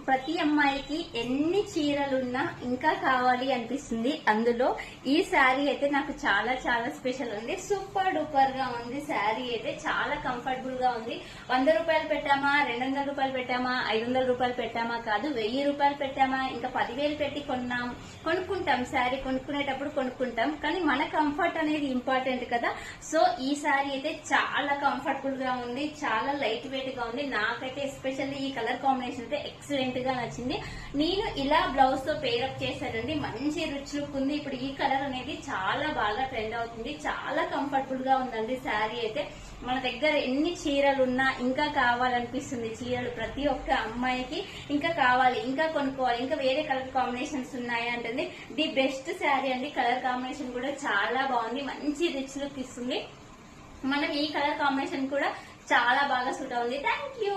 ప్రతి అమ్మాయికి ఎన్ని చీరలున్నా ఇంకా కావాలి అనిపిస్తుంది. అందులో ఈ శారీ అయితే నాకు చాలా చాలా స్పెషల్ ఉంది. సూపర్ డూపర్ గా ఉంది. శారీ అయితే చాలా కంఫర్టబుల్ గా ఉంది. 100 రూపాయలు పెట్టామా, 200 రూపాయలు పెట్టామా, 500 రూపాయలు పెట్టామా కాదు, 1000 రూపాయలు పెట్టామా, ఇంకా 10,000 పెట్టి కొనుక్కుంటాం. శారీ కొనుక్కునేటప్పుడు కొనుక్కుంటాం, కానీ మన కంఫర్ట్ అనేది ఇంపార్టెంట్ కదా. సో ఈ శారీ అయితే చాలా కంఫర్టబుల్ గా ఉంది, చాలా లైట్ వెయిట్ గా ఉంది. నాకైతే ఎస్పెషల్లీ ఈ కలర్ కాంబినేషన్ అయితే ఎక్సలెంట్ గా నచ్చింది. నేను ఇలా బ్లౌజ్ తో పేరప్ చేశానండి. మంచి రిచ్ లుక్ ఉంది. ఇప్పుడు ఈ కలర్ అనేది చాలా బాగా ట్రెండ్ అవుతుంది. చాలా కంఫర్టబుల్ గా ఉందండి శారీ అయితే. మన దగ్గర ఎన్ని చీరలున్నా ఇంకా కావాలనిపిస్తుంది. చీరలు ప్రతి ఒక్క అమ్మాయికి ఇంకా కావాలి, ఇంకా కొనుక్కోవాలి, ఇంకా వేరే కలర్ కాంబినేషన్స్ ఉన్నాయి అంటే ది బెస్ట్ శారీ అండి. కలర్ కాంబినేషన్ కూడా చాలా బాగుంది. మంచి రిచ్ లుక్ ఇస్తుంది. మనం ఈ కలర్ కాంబినేషన్ కూడా చాలా బాగా సూట్ అవుతుంది. Thank you.